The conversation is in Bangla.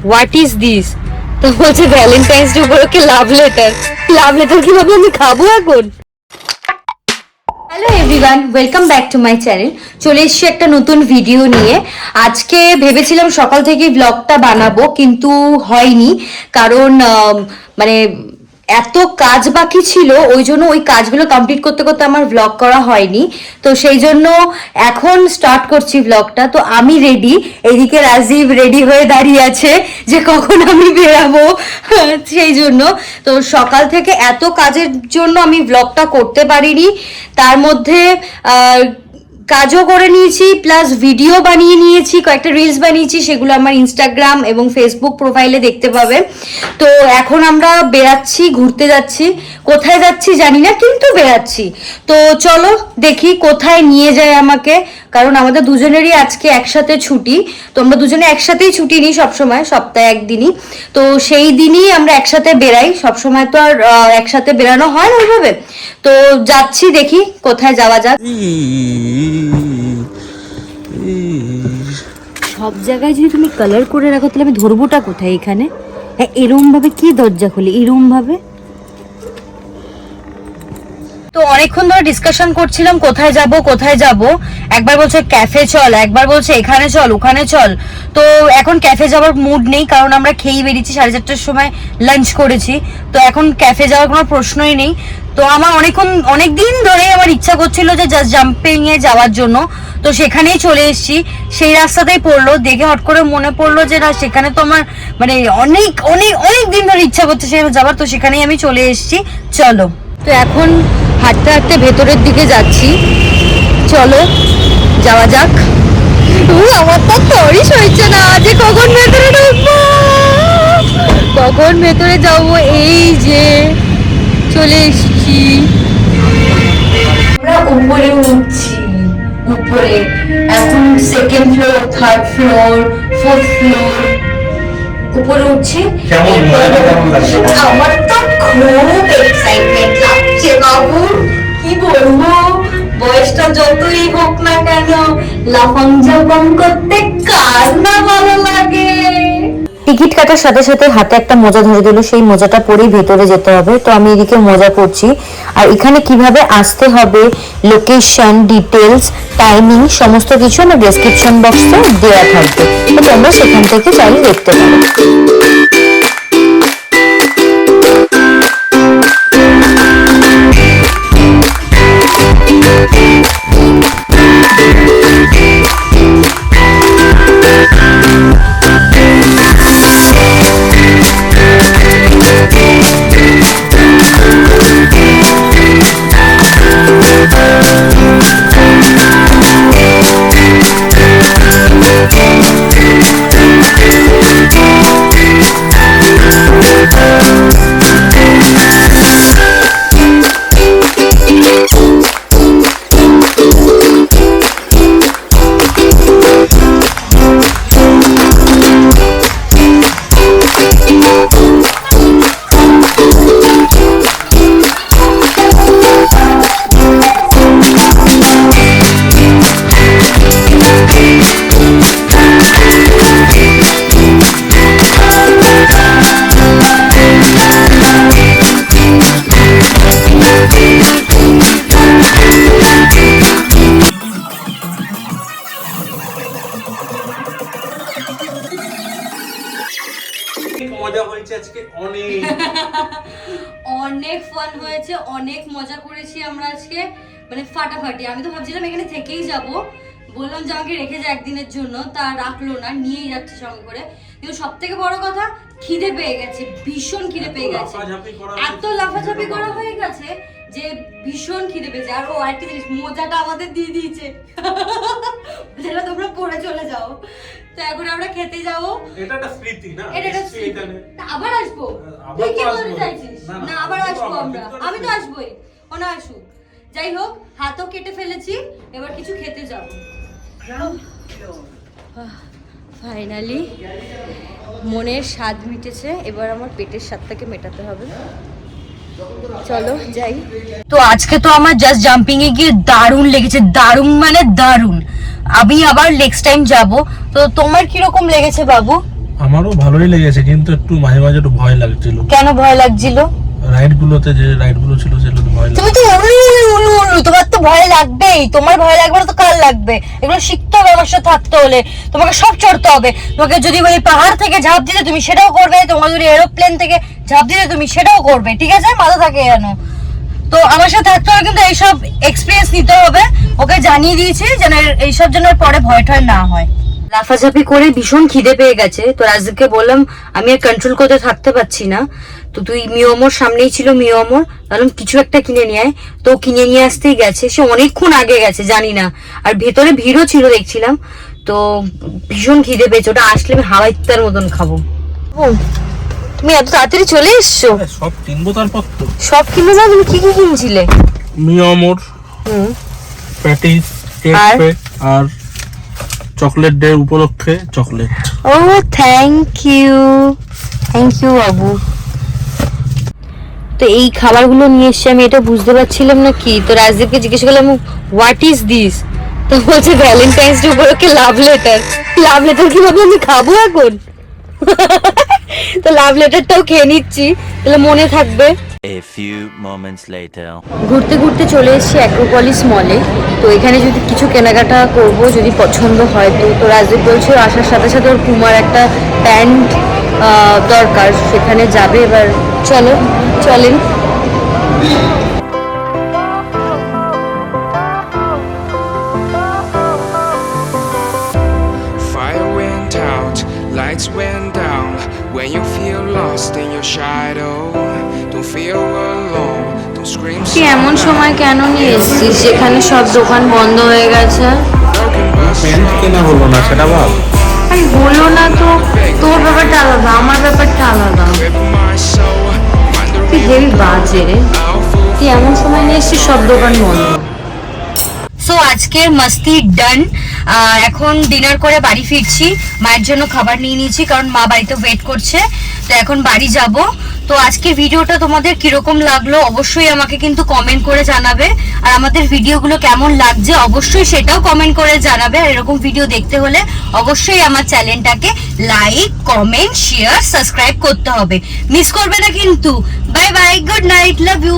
What is this? তো বলছে ভ্যালেন্টাইন্স ডে উপলক্ষে লাভ লেটার। লাভ লেটার কিভাবে আমি খাবো এখন? Hello everyone, welcome back to my channel. চলে এসেছি একটা নতুন ভিডিও নিয়ে। আজকে ভেবেছিলাম সকাল থেকে ব্লগটা বানাবো, কিন্তু হয়নি, কারণ মানে এত কাজ বাকি ছিল, ওই জন্য ওই কাজগুলো কমপ্লিট করতে করতে আমার ব্লগ করা হয়নি। তো সেই জন্য এখন স্টার্ট করছি ব্লগটা। তো আমি রেডি, এদিকে রাজীব রেডি হয়ে দাঁড়িয়ে আছে যে কখন আমি বেরাবো। সেই জন্য তো সকাল থেকে এত কাজের জন্য আমি ব্লগটা করতে পারিনি। তার মধ্যে কাজও করে নিয়েছি, প্লাস ভিডিও বানিয়ে নিয়েছি, কয়েকটা রিলস বানিয়েছি, সেগুলো আমার ইনস্টাগ্রাম এবং ফেসবুক প্রোফাইলে দেখতে পাবে। তো এখন আমরা বেরাচ্ছি, ঘুরতে যাচ্ছি। কোথায় যাচ্ছি জানি না, কিন্তু বেরাচ্ছি। তো চলো দেখি কোথায় নিয়ে যায় আমাকে, কারণ আমাদের দুজনেরই আজকে একসাথে ছুটি। তো আমরা দুজনে একসাথেই ছুটি নিই সবসময়, সপ্তাহে একদিনই। তো সেই দিনই আমরা একসাথে বেরাই, সবসময় তো আর একসাথে বেরানো হয় না ওইভাবে। তো যাচ্ছি, দেখি কোথায় যাওয়া যাক। সব জায়গায় যদি তুমি কালার করে রাখো তাহলে আমি ধরবোটা কোথায় এখানে? হ্যাঁ, এরম ভাবে কি দরজা খুলে এরম ভাবে? তো অনেকক্ষণ ধরে ডিসকাশন করছিলাম কোথায় যাব কোথায় যাব। একবার বলছে ক্যাফে চল, একবার বলছে এখানে চল ওখানে চল। তো এখন ক্যাফে যাওয়ার মুড নেই, কারণ আমরা খেয়েই বেরিয়েছি, 4:30টার সময় লাঞ্চ করেছি। তো এখন ক্যাফে যাওয়ার কোনো প্রশ্নই নেই। তো আমার অনেকদিন ধরে আমার ইচ্ছা করছিল যে জাস্ট জাম্পিং এ যাওয়ার জন্য। তো সেখানেই চলে এসেছি, সেই রাস্তাতেই পড়লো, দেখে হট করে মনে পড়লো যে না, সেখানে তো আমার মানে অনেক অনেক অনেক দিন ধরে ইচ্ছা করছে সেখানে যাবার। তো সেখানেই আমি চলে এসেছি। চলো, তো এখন হাঁটতে হাঁটতে ভেতরের দিকে যাচ্ছি। চলো যাওয়া যাক। আমার তো তরি সইছে না যে কখন ভেতরে ঢুকবো, কখন ভেতরে যাবো। এই যে চলে এসেছি, আমরা উপরে উঠছি। উপরে এখন second floor, third floor, fourth floor, উপরে উঠছি। আমার তো খুব এক্সাইটমেন্ট লাগছে বাবু, কি বলবো। বয়সটা যতই হোক না কেন, লাফাং ঝাপাং করতে কার না ভালো লাগে। টিকিট কাটার সাথে সাথে হাতে একটা মোজা ধরে দিল, সেই মোজাটা পরেই ভেতরে যেতে হবে। তো আমি এদিকে মোজা পরছি, আর এখানে কিভাবে আসতে হবে, লোকেশন, ডিটেলস, টাইমিং সমস্ত কিছু আমার ডেসক্রিপশন বক্সে দেওয়া থাকবে। তো তোমরা সেখান থেকে চাইলে দেখতে পারো। অনেক ফান হয়েছে, অনেক মজা করেছি আমরা আজকে, মানে ফাটাফাটি। আমি তো ভাবছিলাম এখানে থেকেই যাব, বললাম যে আমাকে রেখে যায় একদিনের জন্য, তা রাখলো না, নিয়েই যাচ্ছে সঙ্গে করে। কিন্তু সব থেকে বড় কথা, খিদে পেয়ে গেছে, ভীষণ খিদে পেয়ে গেছে। এত লাফাঝাপি করা হয়ে গেছে যে ভীষণ খিদে পেয়েছে। আর ও আরেকটা জিনিস, মোজাটা আমাদের দিয়ে দিয়েছে, যেটা তোমরা পরে চলে যাও। তো এখন আমরা খেতে যাবো। এটা একটা স্মৃতি না, এটা একটা স্মৃতি। আবার আসবো, তুই কি বলতে চাইছিস? না, আবার আসবো আমরা, আমি তো আসবোই, ওনা আসুক। যাই হোক, হাতও কেটে ফেলেছি, এবার কিছু খেতে যাবো। ফাইনালি মনের স্বাদ মিটেছে, এবার আমার পেটের স্বাদটাকে মেটাতে হবে। চলো যাই। তো আজকে তো আমার জাস্ট জাম্পিং এ গিয়ে দারুণ লেগেছে, দারুণ মানে দারুণ। আমি আবার নেক্সট টাইম যাব। তো তোমার কি রকম লেগেছে বাবু? আমারও ভালোই লেগেছে, কিন্তু একটু মাঝে মাঝে একটু ভয় লাগছিল। কেন ভয় লাগছিল? রাইড গুলোতে যে রাইড গুলো ছিল সেগুলোতে ভয় লাগছিল। তুমি তো উলু, তোমার তো ভয় লাগবেই। তোমার ভয় লাগবে না তো কার লাগবে? এগুলো শিখতে হবে আমার সাথে থাকতে হলে। তোমাকে সব চড়তে হবে। তোমাকে যদি ওই পাহাড় থেকে ঝাঁপ দিতে তুমি সেটাও করবে, তোমাকে যদি এরোপ্লেন থেকে ঝাঁপ দিতে তুমি সেটাও করবে, ঠিক আছে? মাথা থাকে জানো তো আমার সাথে থাকতে হবে, কিন্তু এইসব এক্সপিরিয়েন্স নিতে হবে। ওকে জানিয়ে দিয়েছি যেন এইসব জন্য পরে ভয় টয় না হয়। লাফাঝাপি করে ভীষণ খিদে পেয়ে গেছে, তো রাজদীপকে বললাম আমি আর কন্ট্রোল করতে থাকতে পারছি না, তো তুই মিওমোর সামনেই ছিল মিওমোর, তাহলে কিছু একটা কিনে নিয়ে আয়। তো কিনে নিয়ে আসতেই গেছে, সে অনেকক্ষণ আগে গেছে জানি না, আর ভেতরে ভিড়ও ছিল দেখছিলাম। তো ভীষণ খিদে পেয়েছে, ওটা আসলে আমি হাওয়া ইত্তার মতন খাবো। তুমি এত তাড়াতাড়ি চলে এসছো? সব কিনবো তারপর তো। সব কিনবে না? তুমি কি কি কিনছিলে? মিয়ামোর প্যাটিস, কেক পেক আর চকলেট ডে উপলক্ষে চকলেট। ও থ্যাংক ইউ বাবু। তো এই খাবারগুলো নিয়ে এসে আমি এটা বুঝতে পারছিলাম না কি, তো রাজদীপকে জিজ্ঞেস করলাম হোয়াট ইজ দিস, তো বলছে ভ্যালেন্টাইন্স ডে উপলক্ষে লাভ লেটার। লাভ লেটার কি ভাবে আমি খাবো এখন? তো লাভ লেটারটাও খেয়ে নিচ্ছি, তাহলে মনে থাকবে। A few moments later. ঘুরতে ঘুরতে চলে এসেছি অ্যাক্রোপলিস মলে। তো এখানে যদি কিছু কেনাকাটা করব, যদি পছন্দ হয় তো রাজদীপ বলছে আসার সাথে সাথে ওর পুমার একটা প্যান্ট দরকার, সেখানে যাবে। এবার চলেন। Fire went out, lights went down. When you feel lost in your shadow, don't feel alone, don't scream so তুই এমন loud. সময় কেন নিয়ে এসেছিস যেখানে সব দোকান বন্ধ হয়ে গেছে? Broken bus প্যান্ট কেনা হলো না সেটা ভাব। আরে হলো না তো, তোর ব্যাপারটা আলাদা, আমার ব্যাপারটা আলাদা। with my soul, তুই wondering হেবি বাজে রে, how full. তুই এমন সময় নিয়ে এসেছিস সব দোকান বন্ধ। সো আজকের মাস্তি ডান। এখন ডিনার করে বাড়ি ফিরছি, মায়ের জন্য খাবার নিয়ে নিয়েছি কারণ মা বাড়িতে ওয়েট করছে। তো এখন বাড়ি যাব। তো আজকের ভিডিওটা তোমাদের কিরকম লাগলো অবশ্যই আমাকে কিন্তু কমেন্ট করে জানাবে, আর আমাদের ভিডিওগুলো কেমন লাগছে অবশ্যই সেটাও কমেন্ট করে জানাবে। আর এরকম ভিডিও দেখতে হলে অবশ্যই আমার চ্যানেলটাকে লাইক, কমেন্ট, শেয়ার, সাবস্ক্রাইব করতে হবে, মিস করবে না কিন্তু। Bye bye, good night, love you.